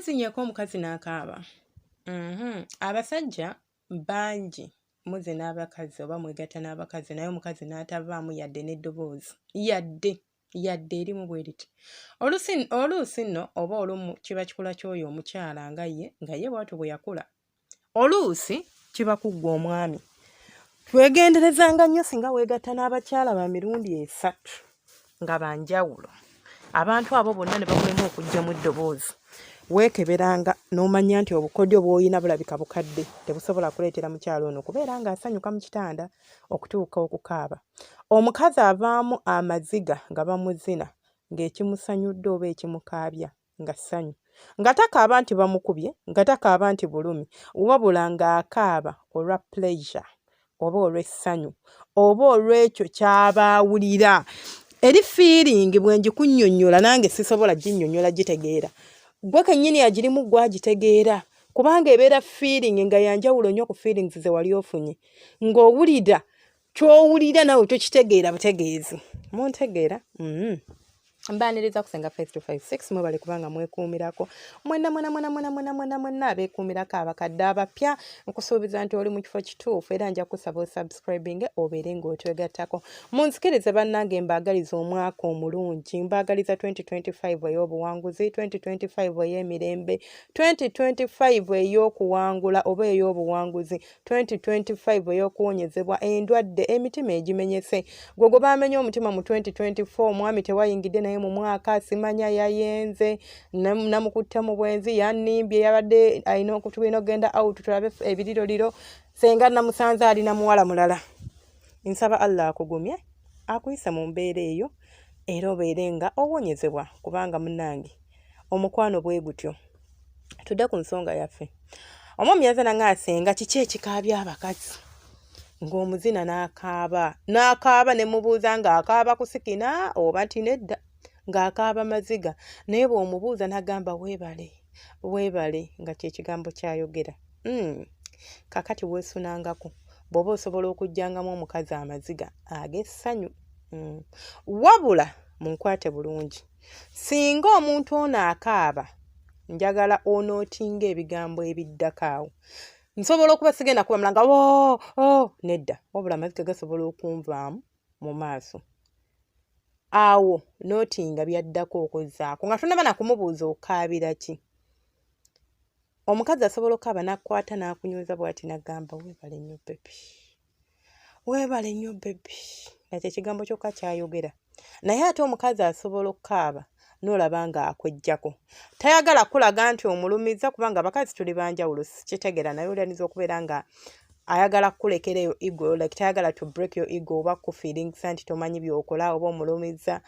Muzinyako omukazi n'akaaba. Abasajja bangi muze n'abakazi oba mwegatta n'abakazi naye omukazi n'atavaamu yadde n'eddoboozi yadde erimu bwe riti oluusi nno oba olumu kiba kikula ky'oyo omukyala nga ye bw'atyo bwe yakula oluusi kiba kuggwa omwami. Twegenderezanga nnyo singa weegatta n'abakyala ba mirundi esatu nga banjawulo abantu abo bonna ne bakulema okuggyamu eddoboozi weekeberanga n'omanya nti obukodyo bw'olina bulabika bukadde tebusobola kuleetera mukyalo ono kubeera ng'asanyuka mu kitanda okutuuka okukaaba. Omukazi avaamu amaziga nga bamuzina ng'ekimusanyudde oba ekimukaabya nga ssanyu nga takaaba nti bamukubye nga takaaba nti bulumi wabula ng'akaaba olwa pleasure oba olw'essanyu oba olw'ekyo ky'abaawulira eri feeling bwe ngikunnyonnyola nange sisobola ginnyonnyola gitegeera gwe kennyini agirimu gwagitegeera kubanga ebeera feeling nga yanjawulo nnyo ku feelings ze wali ofunye ng'owulira ky'owulira nawe tokitegeera butegeezi muntegeera. Mbaaniriza kusenga 5256 mwebale kubanga mwekuumirako mwenna abeekuumirako abakadde abapya nkusuubiza nti oli mu kifo kituufu era nja kusaba osubscribing obeere ng'otwegattako. Munzikirize bannange mbaagaliza omwaka omulungi mbaagaliza 2025 ey'obuwanguzi 2025 ey'emirembe 2025 ey'okuwangula oba ey'obuwanguzi 2025 ey'okuwonyezebwa endwadde emitima egimenyese gwe baamenye omutima mu 2024 omwami tewayingidde naye mu mwaka simanya yayenze namukutte mu bwenzi yannimbye yabadde alina okutubina ogenda out tulabe ebiriroliro senga namusanze alina muwala mulala. Nsaba Allah akugumye akuyise mu mbeera eyo era obeere nga owonyezebwa kubanga munnange omukwano bwe gutyo. Tudde ku nsonga yaffe. Omwami yazana ng'asenga kiki ekikaabya abakazi ng'omuzina n'akaaba ne mubuuza ng'akaaba kusikina oba nti nedda ng'akaaba maziga naye bw'omubuuza n'agamba weebale nga kye kigambo kyayogera. Kakati weesunangako bw'oba osobola okujjangamu omukazi amaziga ag'essanyu wabula munkwate bulungi singa omuntu ono akaaba njagala onootinga ebigambo ebiddako awo. Nsobola okuba sigenda kubamula nga nedda wabula amaziga gasobola okunvaamu mu maaso awo nootinga byaddako okozaako nga tonaba na kumubuuza okaabira ki. Omukazi asobola okukaaba n'akwata n'akunyweza bw'ati n'agamba weebale nnyo bebi nakyo ekigambo kyokka kyayogera. Naye ate omukazi asobola okukaaba n'olaba ng'akwejjako tayagala kulaga nti omulumiza kubanga abakazi tuli banjawulo kitegeera naye olyanyiza okubeera nga ayagala kulekera eyo ego like tayagala to break your ego oba ku feelings nti tomanyi by'okola oba omulumiza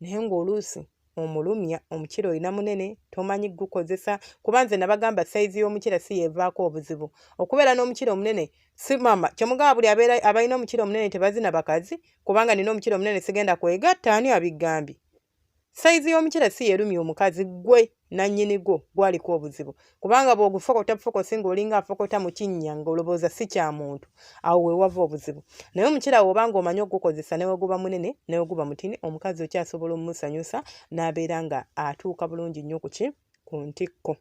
naye ng'oluusi omulumya omukira olina munene tomanyi gukozesa kuba nze nabagamba sayizi y'omukira si yeevaako obuzibu okubeera n'omukira omunene si mama kyemugamba buli abalina omukira omunene tebazina bakazi kubanga nina omukira omunene sigenda kwegatta ani abigambye. Sayizi y'omukira si yerumya omukazi gwe nannyini gwo gwaliko obuzibu kubanga bw'ogufokota bufokosi ng'olinga afokota mu kinnya ng'olowooza si kya muntu awo we wava obuzibu. Naye omukira w'obanga omanyi okugukozesa ne weguba munene ne weguba mutini omukazi okyasobola omumusanyusa n'abeera nga atuuka bulungi nnyo ku ntikko.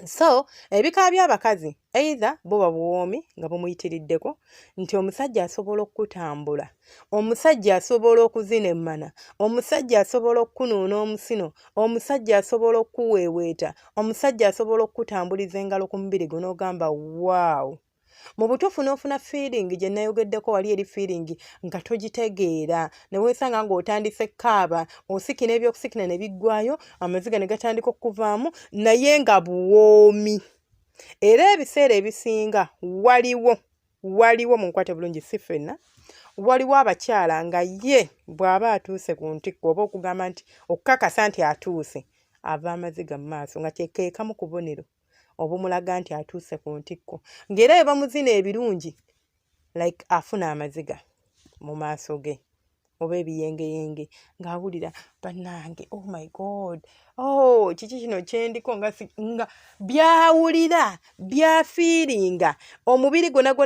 So ebika by'abakazi either buba buwoomi nga bumuyitiriddeko nti omusajja asobola okutambula omusajja asobola okuzina emmana omusajja asobola okunuuna omusino omusajja asobola okuweeweeta omusajja asobola okutambuliza engalo ku mubiri gwo n'ogamba waawo mu butuufu n'ofuna feeling gye nayogeddeko wali eri feeling nga togitegeera ne weesanga ng'otandise kaaba osikina ebyokusikina ne biggwayo amaziga ne gatandika okuvaamu naye nga buwoomi. Era ebiseera ebisinga waliwo munkwate bulungi si ffenna waliwo abakyala nga ye bw'aba atuuse ku ntikko oba okugamba nti okukakasa nti atuuse ava amaziga mu maaso nga keekamu ku bubonero obumulaga nti atuuse ku ntikko ng'era bwe bamuzina ebirungi like afuna amaziga mu maaso ge oba ebiyengeyenge ng'awulira bannange oh my god kiki kino kyendiko nga byawulira byafiiringa omubiri gonna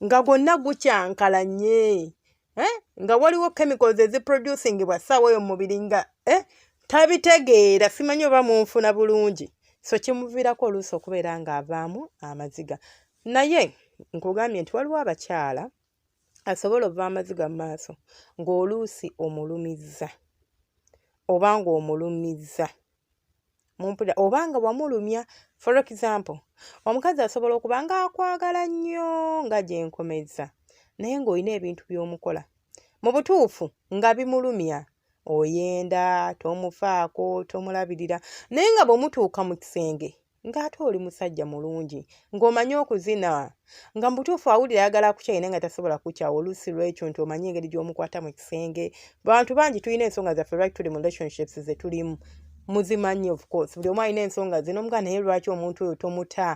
nga gwonna gukyankalanye nga waliwo chemicals eziproducingibwa ssaawa eyo mu mubiri nga tabitegeera simanyi oba munfuna bulungi so kimuviirako oluusi okubeera ng'avaamu amaziga naye nkugambye nti waliwo abakyala asobola ova amaziga mu maaso ng'oluusi omulumizza oba ng'omulumizza mumpulira oba nga wamulumya for example omukazi asobola okuba ng'akwagala nnyo nga gyenkomezza naye ng'olina ebintu by'omukola mu butuufu nga bimulumya oyenda tomufaako tomulabirira naye nga bw'omutuuka mu kisenge ng'ate oli musajja mulungi ng'omanyi okuzina nga mu butuufu awulira ayagala kukyayina nga tasobola kukyawa oluusi lw'ekyo nti omanyi engeri gy'omukwata mu kisenge bantu bangi tulina ensonga zaffe lwaki tuli mu relationships ze tulimu muzimanyi of course buli omu alina ensonga zino omugaa naye lwaki omuntu oyo tomuta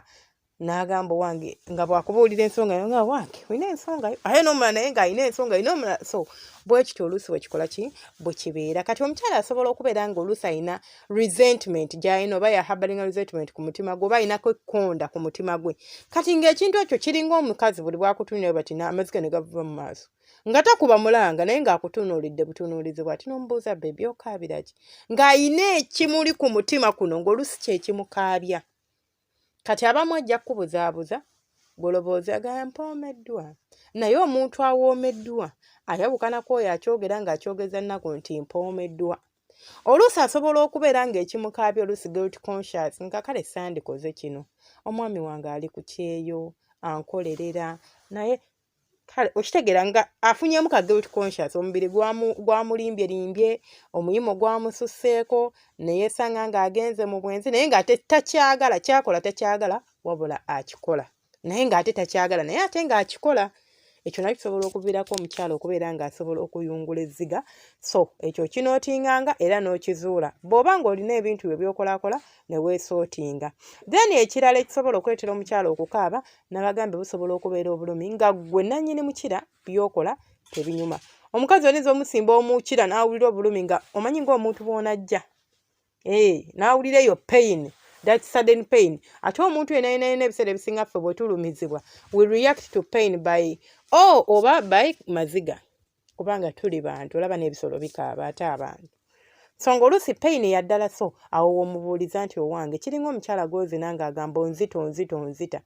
n'agamba wange nga bwakubuulira ensonga yo nga wange olina ensonga yo aye n'omulala naye ng'alina ensonga yo n'omulala so bwe kityo oluusi bwe kikola ki bwe kibeera kati omukyala asobola okubeera ng'oluusi alina resentment gy'alina oba yahabalinga resentment ku mutima gwe oba alinako ekkonda ku mutima gwe kati ng'ekintu ekyo kiringa omukazi buli bwakutunuulira bati amaziga ne gavuba mu maaso nga takuba mulanga naye ng'akutunuulidde butunuulizi bw'ati n'omubuuza beebi okaabira ki ng'ayina ekimuli ku mutima kuno ng'oluusi kye kimukaabya kati abamu ajja kukubuzaabuza goloboozi agamba mpoomeddwa naye omuntu awoomeddwa ayawukanako oyo akyogera ng'akyogeza nnaku nti mpoomeddwa oluusi asobola okubeera ng'ekimukaabya oluusi guilty conscious nga kale sandikoze kino omwami wange ali ku kyeyo ankolerera naye kale okitegeera nga afunyemu ka guilty conscious omubiri gwamulimbyelimbye omuyimo gwamususseeko ne yeesanga ng'agenze mu bwenzi naye ng'ate takyagala kyakola takyagala wabula akikola naye ng'ate takyagala naye ate ng'akikola ekyo nakyo kisobola okuviirako omukyala okubeera ng'asobola okuyungula ezziga so ekyo kinootinganga era n'okizuula bw'oba ng'olina ebintu byo by'okolaakola ne weesootinga then ekirala ekisobola okuleetera omukyala okukaaba n'abagambe busobola okubeera obulumi nga ggwe nannyini mukira by'okola tebinyuma omukazi oyinza omusimba omukira n'awulira obulumi nga omanyi ng'omuntu bw'onajja n'awulira eyo pain that sudden pain ate omuntu yenayina ebiseera ebisinga ffe bwe tulumizibwa we react to pain by oba by maziga kubanga tuli bantu olaba n'ebisolo bikaaba ate abantu so ng'oluusi pain yaddala so awo womubuuliza nti owange kiringa omukyala gw'ozina ng'agamba onzita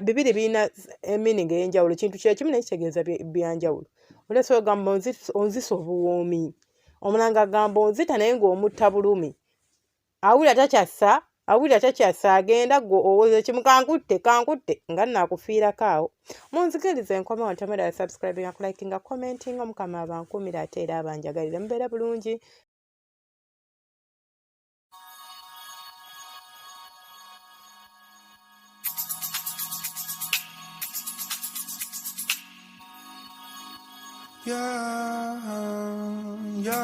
bibiri birina eminingi ey'enjawulo kintu kyekimu naye kitegeeza byanjawulo olesa ogamba onzisa obuwoomi omulala ng'agamba onzita naye ng'omutta bulumi awulira takyassa agenda gwe owooza kimu kankutte nga nnakufiirako awo munzikirize enkomawo ntamera ya subscribe nga kulayikinga commentinga omukama abankuumira ate era abanjagalire mubeere bulungi yeah.